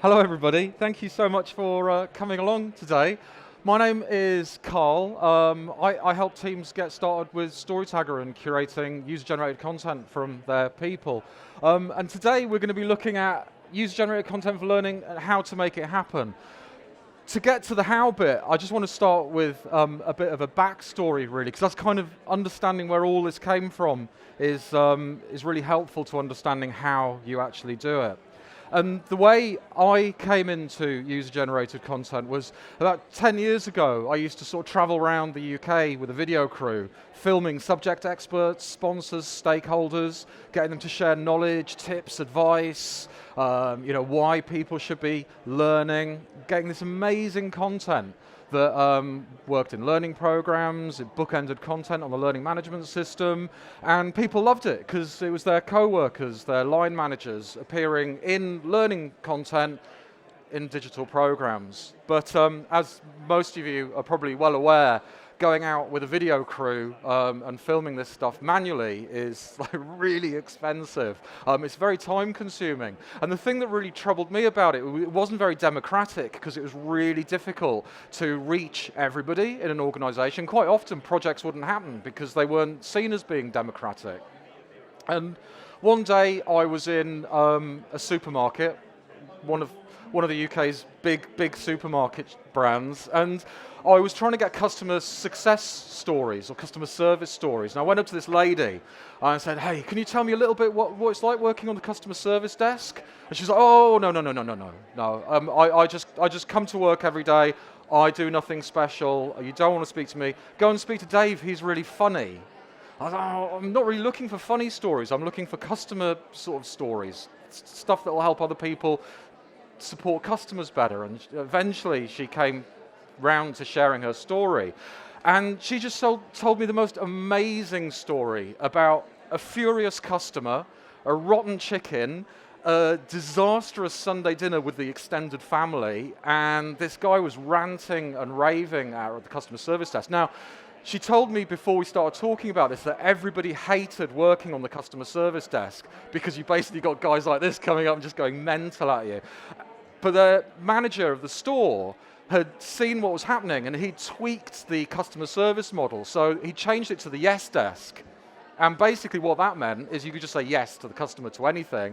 Hello everybody, thank you so much for coming along today. My name is Carl. I help teams get started with StoryTagger and curating user-generated content from their people. And today we're going to be looking at user-generated content for learning and how to make it happen. To get to the how bit, I just want to start with a bit of a backstory really, because that's kind of understanding where all this came from is really helpful to understanding how you actually do it. And the way I came into user-generated content was about 10 years ago. I used to sort of travel around the UK with a video crew, filming subject experts, sponsors, stakeholders, getting them to share knowledge, tips, advice, why people should be learning, getting this amazing content that worked in learning programs, it bookended content on the learning management system, and people loved it because it was their co-workers, their line managers appearing in learning content in digital programs. But as most of you are probably well aware, going out with a video crew and filming this stuff manually is like really expensive. It's very time consuming. And the thing that really troubled me about it, it wasn't very democratic because it was really difficult to reach everybody in an organization. Quite often projects wouldn't happen because they weren't seen as being democratic. And one day I was in a supermarket, one of the UK's big supermarket brands, and I was trying to get customer success stories or customer service stories. And I went up to this lady and I said, "Hey, can you tell me a little bit what it's like working on the customer service desk?" And she's like, "Oh, no. I just come to work every day. I do nothing special. You don't want to speak to me. Go and speak to Dave. He's really funny." I was like, "Oh, I'm not really looking for funny stories. I'm looking for customer sort of stories, stuff that will help other people support customers better." And eventually she came round to sharing her story. And she just told me the most amazing story about a furious customer, a rotten chicken, a disastrous Sunday dinner with the extended family, and this guy was ranting and raving at the customer service desk. Now, she told me before we started talking about this that everybody hated working on the customer service desk because you basically got guys like this coming up and just going mental at you. But the manager of the store had seen what was happening and he tweaked the customer service model. So he changed it to the yes desk. And basically what that meant is you could just say yes to the customer to anything.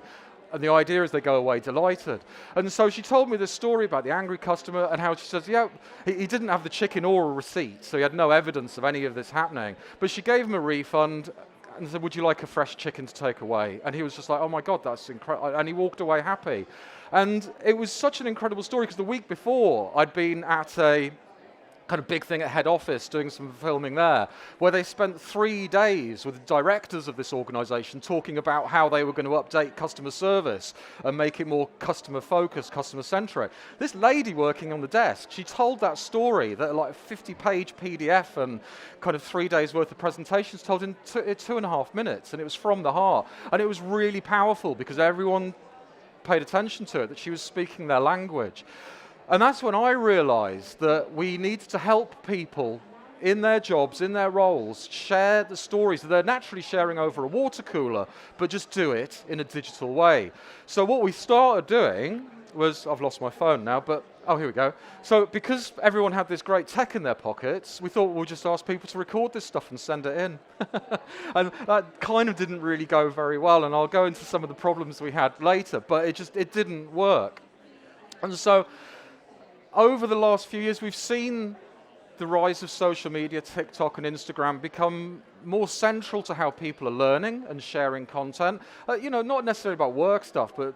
And the idea is they go away delighted. And so she told me this story about the angry customer and how she says, yeah, he didn't have the chicken or a receipt, so he had no evidence of any of this happening. But she gave him a refund and said, "Would you like a fresh chicken to take away?" And he was just like, "Oh my God, that's incredible." And he walked away happy. And it was such an incredible story because the week before I'd been at a kind of big thing at head office doing some filming there, where they spent 3 days with the directors of this organization talking about how they were going to update customer service and make it more customer focused, customer centric. This lady working on the desk, she told that story, that like a 50-page PDF and kind of 3 days worth of presentations told in 2.5 minutes, and it was from the heart. And it was really powerful because everyone paid attention to it, that she was speaking their language. And that's when I realized that we need to help people in their jobs, in their roles, share the stories that they're naturally sharing over a water cooler, but just do it in a digital way. So what we started doing was, I've lost my phone now, but, oh, here we go. So because everyone had this great tech in their pockets, we thought we'll just ask people to record this stuff and send it in. And that kind of didn't really go very well, and I'll go into some of the problems we had later, but it didn't work. And so over the last few years, we've seen the rise of social media, TikTok and Instagram, become more central to how people are learning and sharing content. Not necessarily about work stuff, but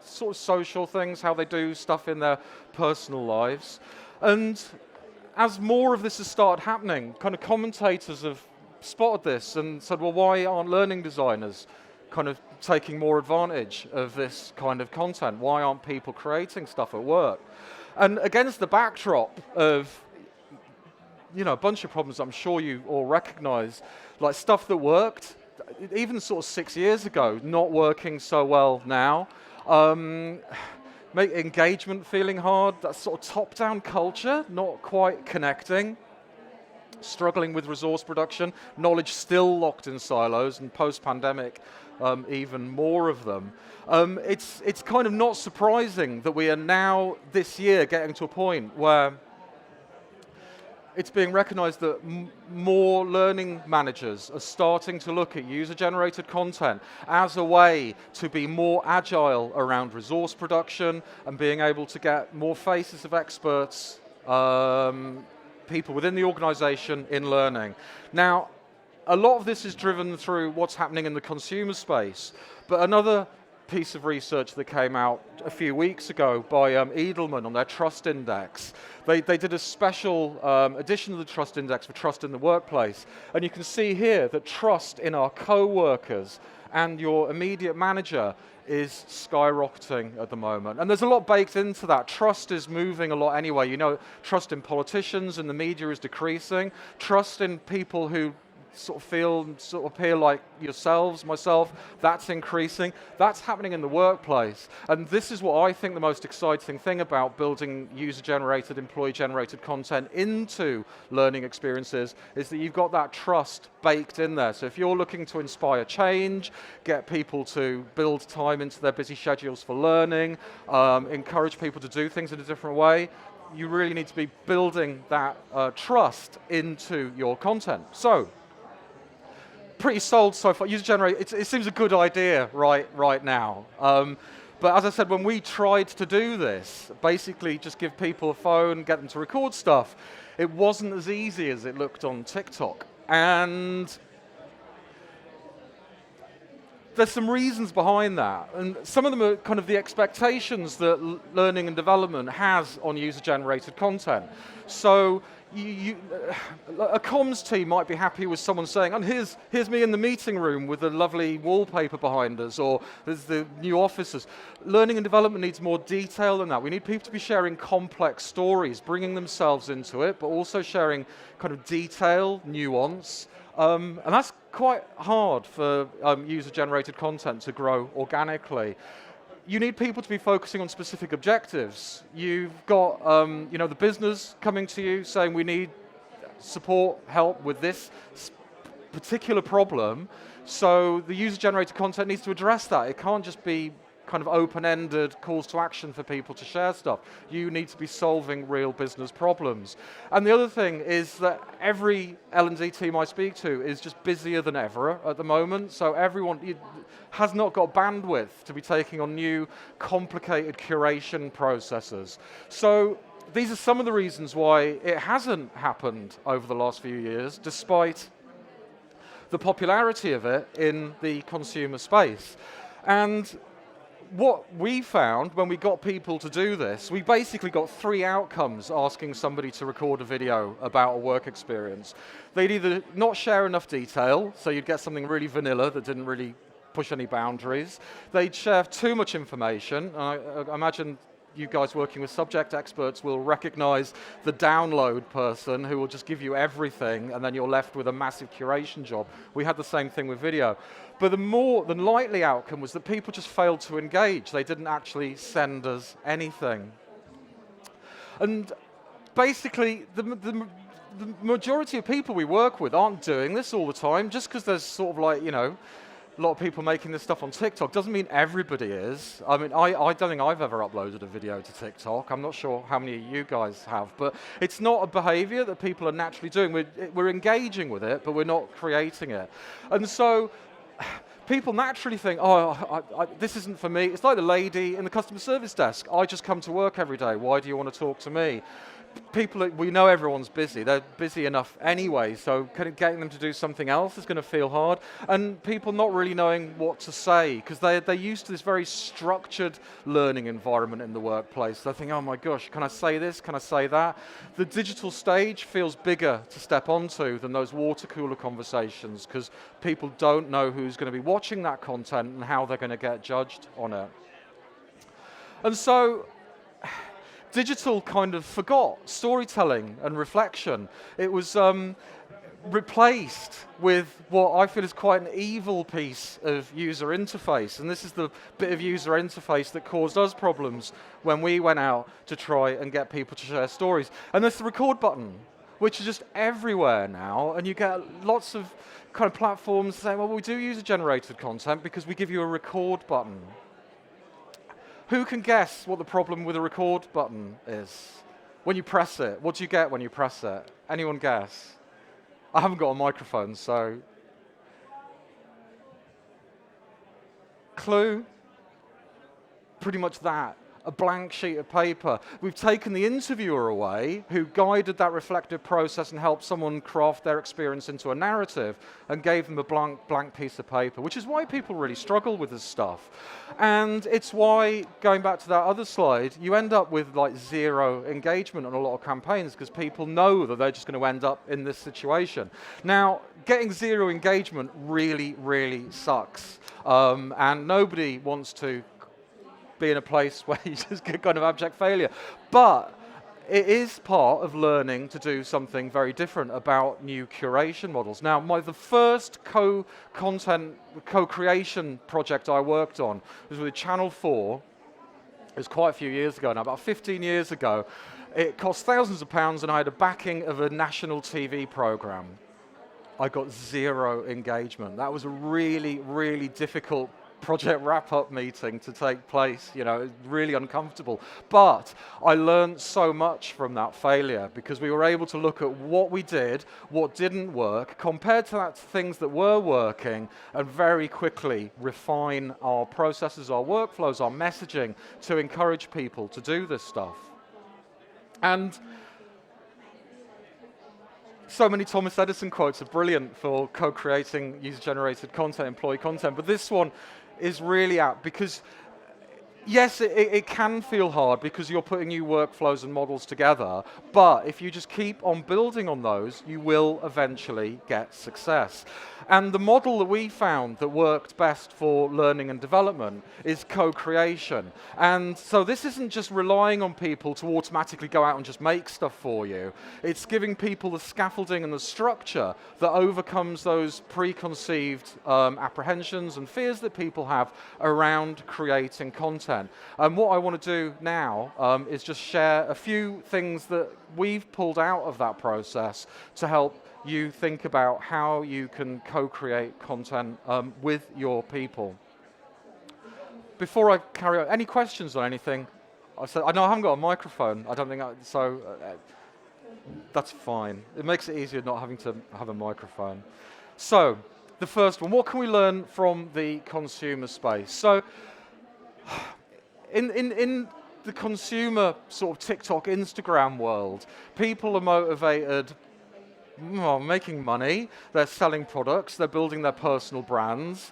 sort of social things, how they do stuff in their personal lives. And as more of this has started happening, kind of commentators have spotted this and said, well, why aren't learning designers kind of taking more advantage of this kind of content? Why aren't people creating stuff at work? And against the backdrop of a bunch of problems I'm sure you all recognize, like stuff that worked, even sort of 6 years ago, not working so well now. Make engagement feeling hard, that sort of top-down culture, not quite connecting. struggling with resource production, knowledge still locked in silos, and post-pandemic, even more of them. It's kind of not surprising that we are now, this year, getting to a point where it's being recognized that more learning managers are starting to look at user-generated content as a way to be more agile around resource production and being able to get more faces of experts, people within the organization in learning. Now, a lot of this is driven through what's happening in the consumer space, but another piece of research that came out a few weeks ago by Edelman on their Trust Index. They did a special edition of the Trust Index for trust in the workplace, and you can see here that trust in our co-workers and your immediate manager is skyrocketing at the moment. And there's a lot baked into that. Trust is moving a lot anyway. You know, trust in politicians and the media is decreasing. Trust in people who sort of appear like yourselves, myself, that's increasing. That's happening in the workplace. And this is what I think the most exciting thing about building user-generated, employee-generated content into learning experiences is that you've got that trust baked in there. So if you're looking to inspire change, get people to build time into their busy schedules for learning, encourage people to do things in a different way, you really need to be building that trust into your content. So, pretty sold so far. User-generated, it seems a good idea right now. But as I said, when we tried to do this, basically just give people a phone, get them to record stuff, it wasn't as easy as it looked on TikTok. And there's some reasons behind that. And some of them are kind of the expectations that learning and development has on user-generated content. So a comms team might be happy with someone saying, and here's me in the meeting room with the lovely wallpaper behind us, or there's the new offices. Learning and development needs more detail than that. We need people to be sharing complex stories, bringing themselves into it, but also sharing kind of detail, nuance. And that's quite hard for user-generated content to grow organically. You need people to be focusing on specific objectives. You've got the business coming to you saying we need support, help with this particular problem. So the user-generated content needs to address that. It can't just be kind of open-ended calls to action for people to share stuff. You need to be solving real business problems. And the other thing is that every L&D team I speak to is just busier than ever at the moment, so everyone has not got bandwidth to be taking on new, complicated curation processes. So these are some of the reasons why it hasn't happened over the last few years, despite the popularity of it in the consumer space. And what we found when we got people to do this, we basically got 3 outcomes asking somebody to record a video about a work experience. They'd either not share enough detail, so you'd get something really vanilla that didn't really push any boundaries. They'd share too much information. I imagine you guys working with subject experts will recognize the download person who will just give you everything and then you're left with a massive curation job. We had the same thing with video. But the more than likely outcome was that people just failed to engage. They didn't actually send us anything. And basically, the majority of people we work with aren't doing this all the time. Just because there's sort of like, a lot of people making this stuff on TikTok doesn't mean everybody is. I mean, I don't think I've ever uploaded a video to TikTok. I'm not sure how many of you guys have, but it's not a behavior that people are naturally doing. We're engaging with it, but we're not creating it. And so people naturally think, this isn't for me. It's like the lady in the customer service desk. I just come to work every day. Why do you want to talk to me? People, we know everyone's busy. They're busy enough anyway, so getting them to do something else is going to feel hard. And people not really knowing what to say, because they're used to this very structured learning environment in the workplace. They think, oh my gosh, can I say this? Can I say that? The digital stage feels bigger to step onto than those water cooler conversations, because people don't know who's going to be watching that content and how they're going to get judged on it. And so digital kind of forgot storytelling and reflection. It was replaced with what I feel is quite an evil piece of user interface. And this is the bit of user interface that caused us problems when we went out to try and get people to share stories. And there's the record button. which are just everywhere now, and you get lots of kind of platforms saying, well, we do user-generated content because we give you a record button. Who can guess what the problem with a record button is? When you press it, what do you get when you press it? Anyone guess? I haven't got a microphone, so... Clue? Pretty much that. A blank sheet of paper. We've taken the interviewer away, who guided that reflective process and helped someone craft their experience into a narrative, and gave them a blank piece of paper, which is why people really struggle with this stuff. And it's why, going back to that other slide, you end up with like 0 engagement on a lot of campaigns, because people know that they're just going to end up in this situation. Now, getting 0 engagement really, really sucks. And nobody wants to be in a place where you just get kind of abject failure. But it is part of learning to do something very different about new curation models. Now, the first co-creation project I worked on was with Channel 4. It was quite a few years ago now, about 15 years ago. It cost thousands of pounds, and I had a backing of a national TV program. I got 0 engagement. That was a really, really difficult project wrap-up meeting to take place, you know, really uncomfortable. But I learned so much from that failure, because we were able to look at what we did, what didn't work, compared to that things that were working, and very quickly refine our processes, our workflows, our messaging to encourage people to do this stuff. And so many Thomas Edison quotes are brilliant for co-creating user-generated content, employee content, but this one is really apt, because yes, it can feel hard because you're putting new workflows and models together, but if you just keep on building on those, you will eventually get success. And the model that we found that worked best for learning and development is co-creation. And so this isn't just relying on people to automatically go out and just make stuff for you. It's giving people the scaffolding and the structure that overcomes those preconceived apprehensions and fears that people have around creating content. And what I want to do now is just share a few things that we've pulled out of that process to help you think about how you can co-create content with your people. Before I carry on, any questions on anything? I know I haven't got a microphone. I don't think that's fine. It makes it easier not having to have a microphone. So, the first one, what can we learn from the consumer space? So, in the consumer sort of TikTok, Instagram world, people are motivated, making money, they're selling products, they're building their personal brands.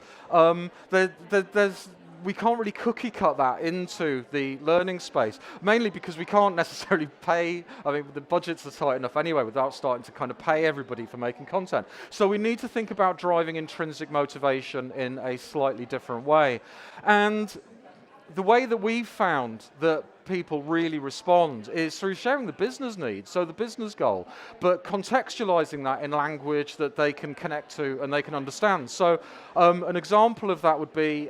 We can't really cookie cut that into the learning space, mainly because we can't necessarily pay, I mean, the budgets are tight enough anyway without starting to kind of pay everybody for making content. So we need to think about driving intrinsic motivation in a slightly different way. And the way that we've found that people really respond is through sharing the business needs, so the business goal, but contextualizing that in language that they can connect to and they can understand. So an example of that would be,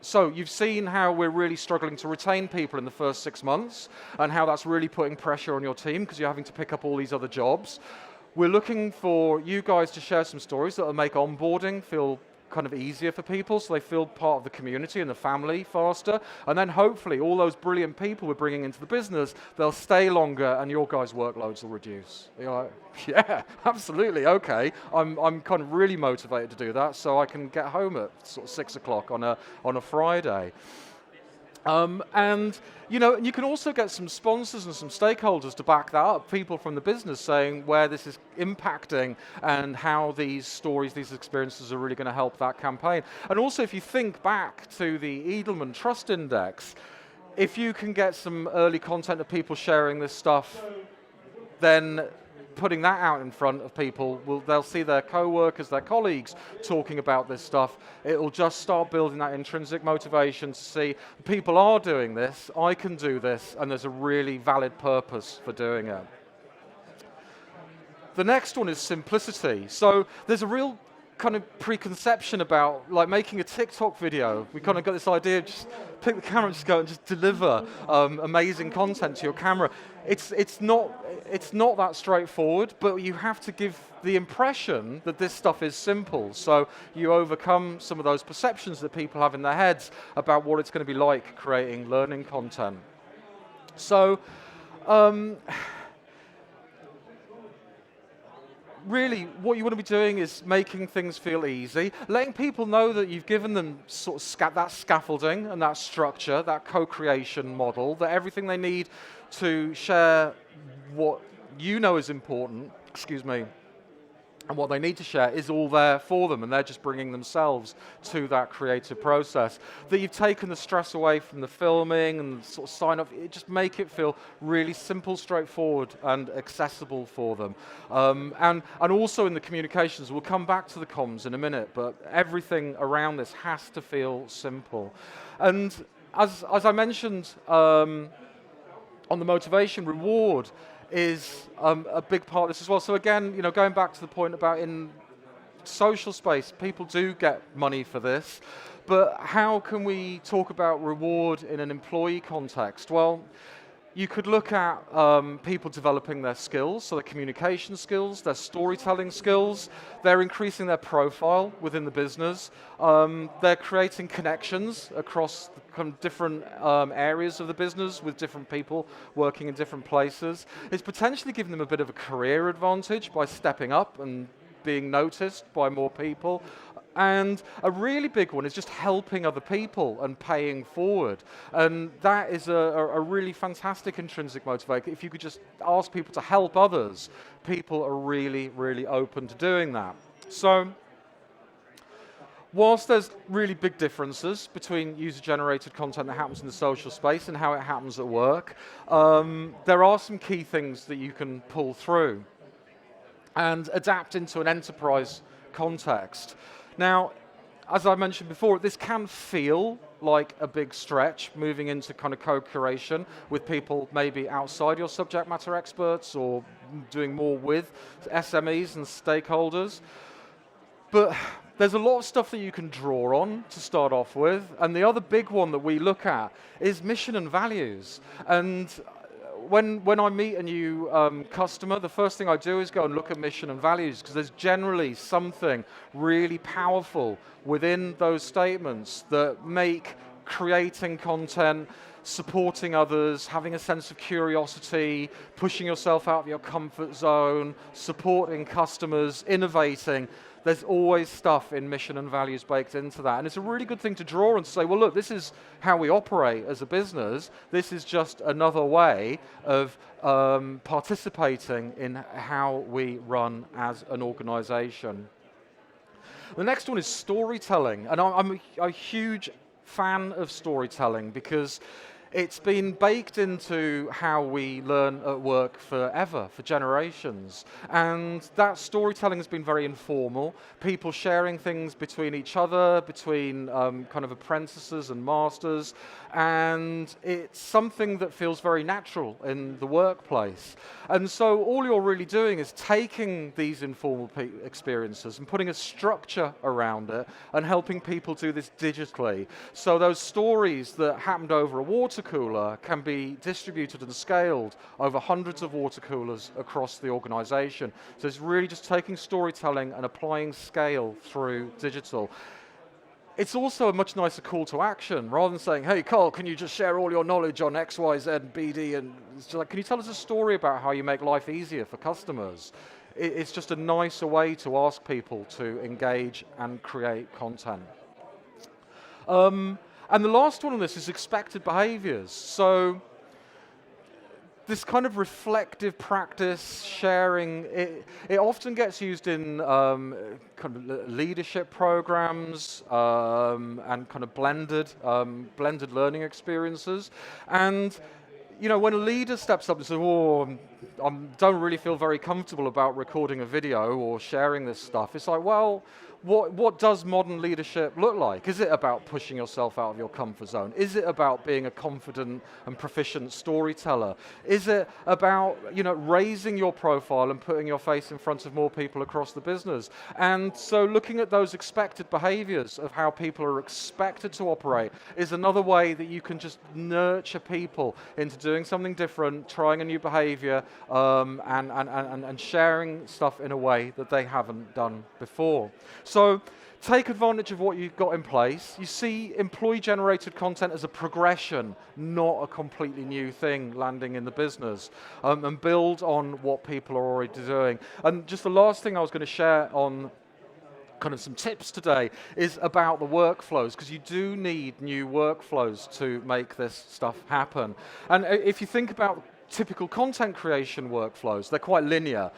so you've seen how we're really struggling to retain people in the first 6 months, and how that's really putting pressure on your team because you're having to pick up all these other jobs. We're looking for you guys to share some stories that will make onboarding feel kind of easier for people, so they feel part of the community and the family faster. And then hopefully all those brilliant people we're bringing into the business, they'll stay longer and your guys' workloads will reduce. You're like, yeah, absolutely, okay. I'm kind of really motivated to do that, so I can get home at sort of 6 o'clock on a Friday. And you know, you can also get some sponsors and some stakeholders to back that up, people from the business saying where this is impacting and how these stories, these experiences are really going to help that campaign. And also, if you think back to the Edelman Trust Index, if you can get some early content of people sharing this stuff, then putting that out in front of people, they'll see their co-workers, their colleagues talking about this stuff. It'll just start building that intrinsic motivation to see people are doing this, I can do this, and there's a really valid purpose for doing it. The next one is simplicity. So there's a real kind of preconception about like making a TikTok video. We kind of got this idea of just pick the camera and just go and just deliver amazing content to your camera. It's not that straightforward, but you have to give the impression that this stuff is simple. So you overcome some of those perceptions that people have in their heads about what it's going to be like creating learning content. So really, what you want to be doing is making things feel easy, letting people know that you've given them sort of that scaffolding and that structure, that co-creation model, that everything they need to share what you know is important, and what they need to share is all there for them, and they're just bringing themselves to that creative process. That you've taken the stress away from the filming and sort of sign off, just make it feel really simple, straightforward, and accessible for them. And also in the communications, we'll come back to the comms in a minute, but everything around this has to feel simple. And as I mentioned on the motivation, reward is a big part of this as well. So again, going back to the point about in social space, people do get money for this, but how can we talk about reward in an employee context? Well, you could look at people developing their skills, so their communication skills, their storytelling skills. They're increasing their profile within the business. They're creating connections across the kind of different areas of the business with different people working in different places. It's potentially giving them a bit of a career advantage by stepping up and being noticed by more people. And a really big one is just helping other people and paying forward. And that is a really fantastic intrinsic motivator. If you could just ask people to help others, people are really, really open to doing that. So whilst there's really big differences between user-generated content that happens in the social space and how it happens at work, there are some key things that you can pull through and adapt into an enterprise context. Now, as I mentioned before, this can feel like a big stretch, moving into kind of co-curation with people maybe outside your subject matter experts or doing more with SMEs and stakeholders. But there's a lot of stuff that you can draw on to start off with, and the other big one that we look at is mission and values. And when I meet a new customer, the first thing I do is go and look at mission and values, because there's generally something really powerful within those statements that make creating content, supporting others, having a sense of curiosity, pushing yourself out of your comfort zone, supporting customers, innovating. There's always stuff in mission and values baked into that. And it's a really good thing to draw and say, well, look, this is how we operate as a business. This is just another way of participating in how we run as an organization. The next one is storytelling. And I'm a huge fan of storytelling because it's been baked into how we learn at work forever, for generations. And that storytelling has been very informal, people sharing things between each other, between kind of apprentices and masters, and it's something that feels very natural in the workplace. And so all you're really doing is taking these informal experiences and putting a structure around it and helping people do this digitally. So those stories that happened over a water cooler can be distributed and scaled over hundreds of water coolers across the organization. So it's really just taking storytelling and applying scale through digital. It's also a much nicer call to action, rather than saying, hey, Carl, can you just share all your knowledge on X, Y, Z, BD? And it's just like, can you tell us a story about how you make life easier for customers? It's just a nicer way to ask people to engage and create content. And the last one on this is expected behaviors. So this kind of reflective practice, sharing, it often gets used in kind of leadership programs and kind of blended learning experiences. And when a leader steps up and says, "Oh, I don't really feel very comfortable about recording a video or sharing this stuff," it's like, well, what does modern leadership look like? Is it about pushing yourself out of your comfort zone? Is it about being a confident and proficient storyteller? Is it about raising your profile and putting your face in front of more people across the business? And so looking at those expected behaviors of how people are expected to operate is another way that you can just nurture people into doing something different, trying a new behavior, and sharing stuff in a way that they haven't done before. So take advantage of what you've got in place. You see employee-generated content as a progression, not a completely new thing landing in the business, and build on what people are already doing. And just the last thing I was going to share on kind of some tips today is about the workflows, because you do need new workflows to make this stuff happen. And if you think about typical content creation workflows, they're quite linear.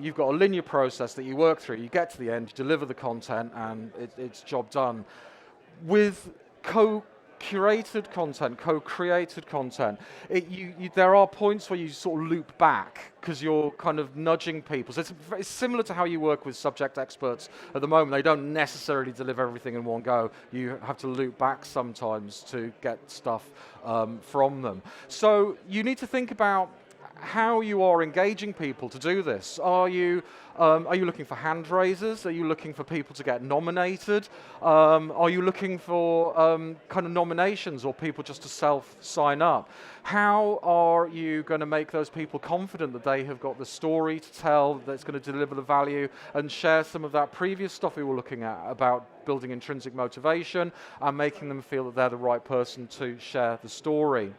You've got a linear process that you work through, you get to the end, you deliver the content, and it's job done. With co-curated content, co-created content, there are points where you sort of loop back because you're kind of nudging people. So it's similar to how you work with subject experts at the moment. They don't necessarily deliver everything in one go. You have to loop back sometimes to get stuff from them. So you need to think about how you are engaging people to do this. Are you looking for hand raisers? Are you looking for people to get nominated? Are you looking for kind of nominations or people just to self-sign up? How are you going to make those people confident that they have got the story to tell, that's going to deliver the value, and share some of that previous stuff we were looking at about building intrinsic motivation and making them feel that they're the right person to share the story?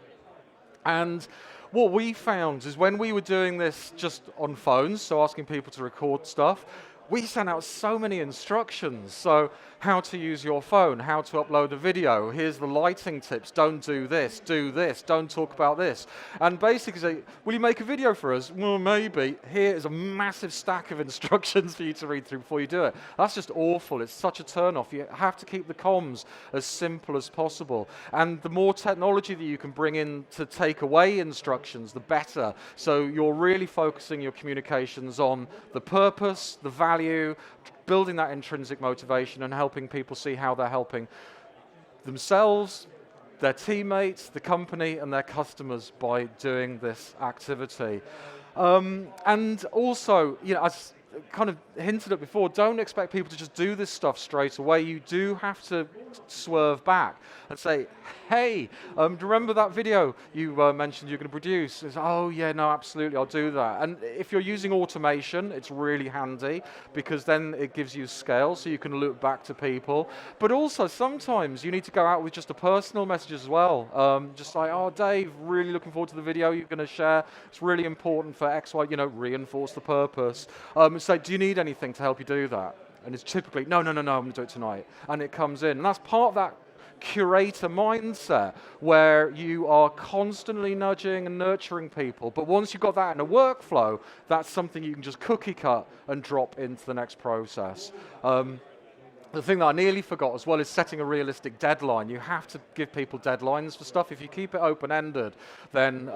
And what we found is when we were doing this just on phones, so asking people to record stuff, we sent out so many instructions. So how to use your phone, how to upload a video, here's the lighting tips, don't do this, don't talk about this. And basically say, will you make a video for us? Well, maybe. Here is a massive stack of instructions for you to read through before you do it. That's just awful. It's such a turn-off. You have to keep the comms as simple as possible. And the more technology that you can bring in to take away instructions, the better. So you're really focusing your communications on the purpose, the value, building that intrinsic motivation and helping people see how they're helping themselves, their teammates, the company, and their customers by doing this activity. And also, as kind of hinted at before, don't expect people to just do this stuff straight away. You do have to swerve back and say, hey, do you remember that video you mentioned you're going to produce? It's, oh yeah, no, absolutely, I'll do that. And if you're using automation, it's really handy because then it gives you scale so you can loop back to people. But also sometimes you need to go out with just a personal message as well. Just like, oh Dave, really looking forward to the video you're going to share. It's really important for X, Y, reinforce the purpose. Say, do you need anything to help you do that? And it's typically, no, I'm going to do it tonight. And it comes in. And that's part of that curator mindset where you are constantly nudging and nurturing people. But once you've got that in a workflow, that's something you can just cookie cut and drop into the next process. The thing that I nearly forgot as well is setting a realistic deadline. You have to give people deadlines for stuff. If you keep it open-ended, then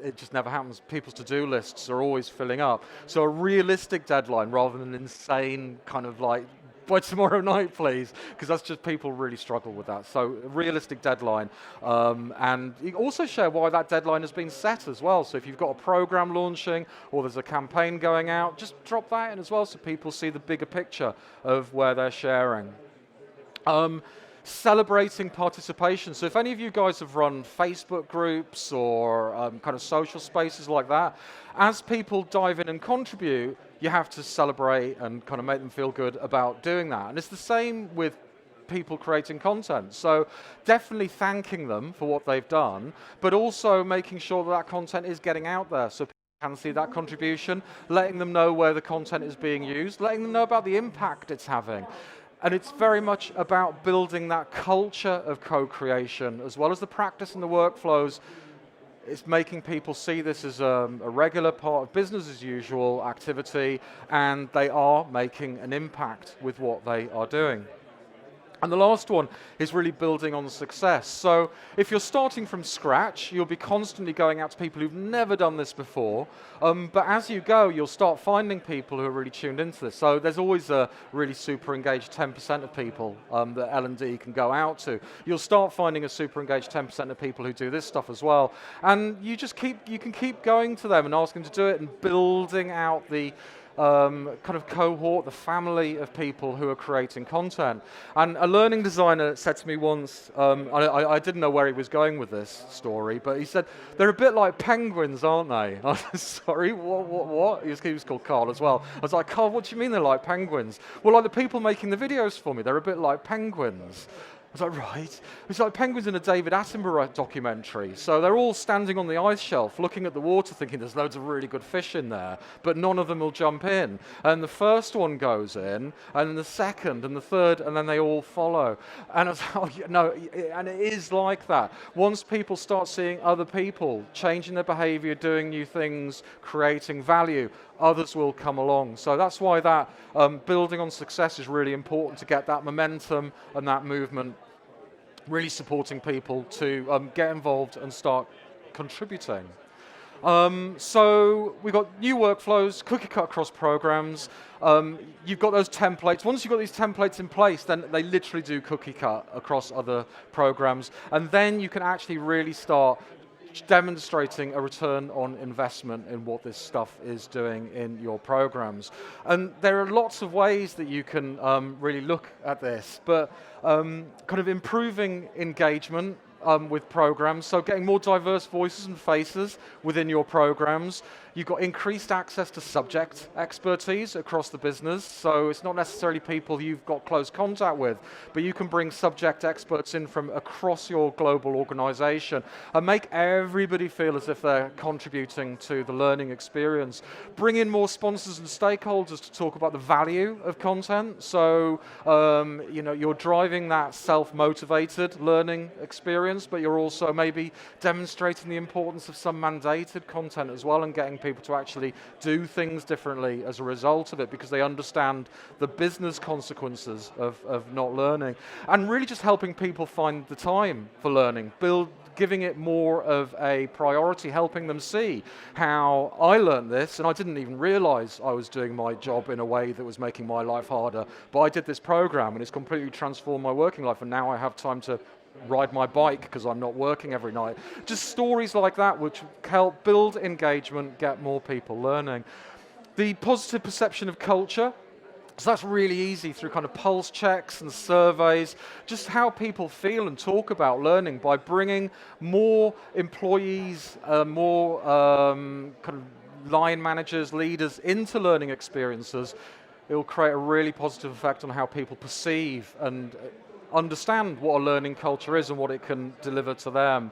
it just never happens. People's to-do lists are always filling up. So a realistic deadline rather than an insane kind of like, by tomorrow night, please, because that's just people really struggle with that. So a realistic deadline. And you also share why that deadline has been set as well. So if you've got a program launching or there's a campaign going out, just drop that in as well so people see the bigger picture of where they're sharing. Celebrating participation. So if any of you guys have run Facebook groups or kind of social spaces like that, as people dive in and contribute, you have to celebrate and kind of make them feel good about doing that. And it's the same with people creating content. So definitely thanking them for what they've done, but also making sure that that content is getting out there so people can see that contribution, letting them know where the content is being used, letting them know about the impact it's having. And it's very much about building that culture of co-creation, as well as the practice and the workflows. It's making people see this as a regular part of business as usual activity, and they are making an impact with what they are doing. And the last one is really building on success. So if you're starting from scratch, you'll be constantly going out to people who've never done this before. But as you go, you'll start finding people who are really tuned into this. So there's always a really super engaged 10% of people that L&D can go out to. You'll start finding a super engaged 10% of people who do this stuff as well. And you can keep going to them and asking them to do it and building out the kind of cohort, the family of people who are creating content. And a learning designer said to me once, I didn't know where he was going with this story, but he said, they're a bit like penguins, aren't they? I was sorry, what? He was called Carl as well. I was like, Carl, what do you mean they're like penguins? Well, like the people making the videos for me, they're a bit like penguins. I was like, right. It's like penguins in a David Attenborough documentary. So they're all standing on the ice shelf, looking at the water, thinking there's loads of really good fish in there, but none of them will jump in. And the first one goes in, and then the second, and the third, and then they all follow. And I was like, oh, no, and it is like that. Once people start seeing other people changing their behavior, doing new things, creating value, others will come along. So that's why that building on success is really important, to get that momentum and that movement, really supporting people to get involved and start contributing. So we've got new workflows, cookie cut across programs. You've got those templates. Once you've got these templates in place, then they literally do cookie cut across other programs. And then you can actually really start demonstrating a return on investment in what this stuff is doing in your programs. And there are lots of ways that you can really look at this, but kind of improving engagement with programs, so getting more diverse voices and faces within your programs. You've got increased access to subject expertise across the business, so it's not necessarily people you've got close contact with, but you can bring subject experts in from across your global organization and make everybody feel as if they're contributing to the learning experience. Bring in more sponsors and stakeholders to talk about the value of content, so you're driving that self-motivated learning experience, but you're also maybe demonstrating the importance of some mandated content as well, and getting people to actually do things differently as a result of it, because they understand the business consequences of not learning. And really just helping people find the time for learning, giving it more of a priority, helping them see how I learned this, and I didn't even realize I was doing my job in a way that was making my life harder, but I did this program and it's completely transformed my working life, and now I have time to ride my bike because I'm not working every night. Just stories like that which help build engagement, get more people learning. The positive perception of culture. So that's really easy through kind of pulse checks and surveys, just how people feel and talk about learning by bringing more employees, more kind of line managers, leaders into learning experiences. It will create a really positive effect on how people perceive and understand what a learning culture is and what it can deliver to them.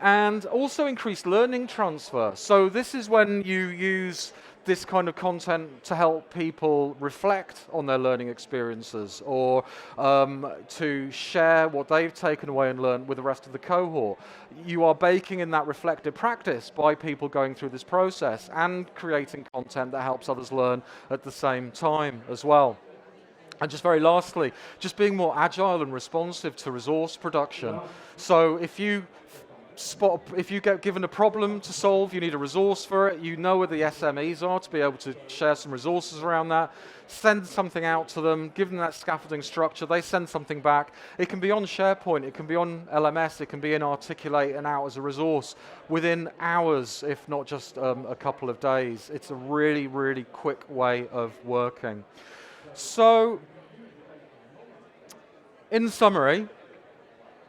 And also increased learning transfer. So this is when you use this kind of content to help people reflect on their learning experiences, or to share what they've taken away and learned with the rest of the cohort. You are baking in that reflective practice by people going through this process and creating content that helps others learn at the same time as well. And just very lastly, just being more agile and responsive to resource production. So if you get given a problem to solve, you need a resource for it, you know where the SMEs are to be able to share some resources around that, send something out to them, give them that scaffolding structure, they send something back. It can be on SharePoint, it can be on LMS, it can be in Articulate and out as a resource within hours, if not just a couple of days. It's a really, really quick way of working. So, in summary,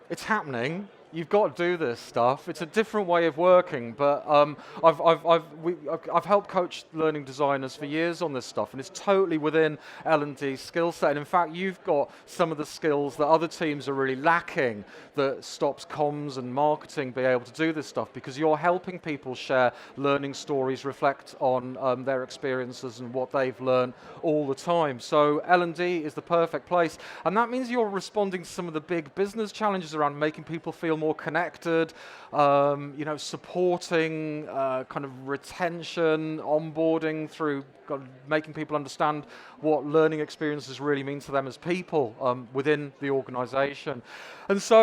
it's happening. You've got to do this stuff. It's a different way of working, but I've helped coach learning designers for years on this stuff, and it's totally within L&D's skill set. And in fact, you've got some of the skills that other teams are really lacking that stops comms and marketing being able to do this stuff, because you're helping people share learning stories, reflect on their experiences and what they've learned all the time. So L&D is the perfect place, and that means you're responding to some of the big business challenges around making people feel more connected, supporting kind of retention, onboarding through making people understand what learning experiences really mean to them as people within the organization. And so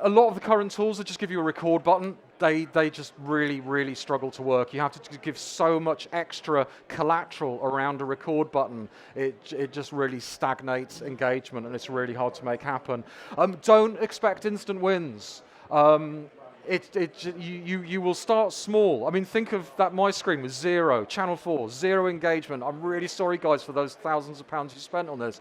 a lot of the current tools that just give you a record button, they just really, really struggle to work. You have to give so much extra collateral around a record button. It just really stagnates engagement, and it's really hard to make happen. Don't expect instant wins. You will start small. I mean, think of that my screen was 0, channel 4, 0 engagement. I'm really sorry, guys, for those thousands of pounds you spent on this.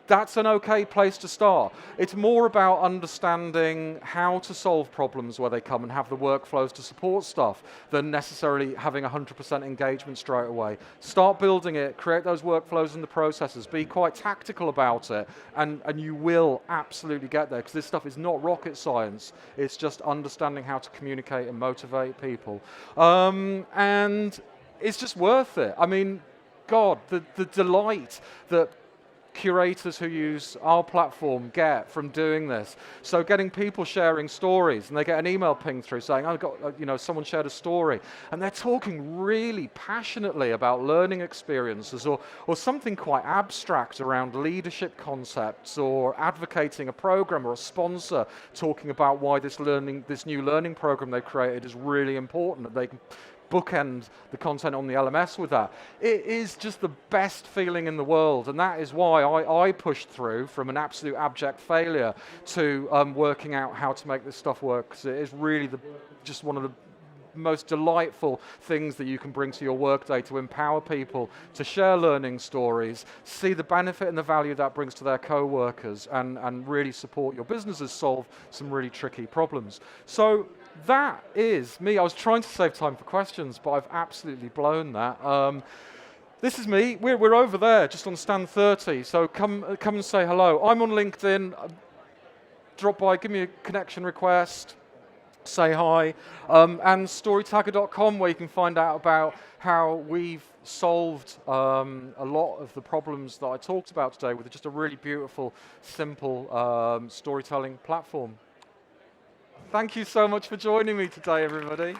That's an okay place to start. It's more about understanding how to solve problems where they come and have the workflows to support stuff than necessarily having 100% engagement straight away. Start building it, create those workflows and the processes, be quite tactical about it, and you will absolutely get there, because this stuff is not rocket science. It's just understanding how to communicate and motivate people. And it's just worth it. I mean, God, the delight that curators who use our platform get from doing this. So getting people sharing stories, and they get an email ping through saying, I've got, someone shared a story, and they're talking really passionately about learning experiences or something quite abstract around leadership concepts, or advocating a program or a sponsor talking about why this new learning program they've created is really important, that they can bookend the content on the LMS with that. It is just the best feeling in the world, and that is why I pushed through from an absolute abject failure to working out how to make this stuff work, because it is really just one of the most delightful things that you can bring to your workday, to empower people to share learning stories, see the benefit and the value that brings to their co-workers, and really support your businesses solve some really tricky problems. So that is me. I was trying to save time for questions, but I've absolutely blown that. This is me. We're over there, just on stand 30. So come and say hello. I'm on LinkedIn. Drop by, give me a connection request, say hi. And storytagger.com, where you can find out about how we've solved a lot of the problems that I talked about today with just a really beautiful, simple storytelling platform. Thank you so much for joining me today, everybody.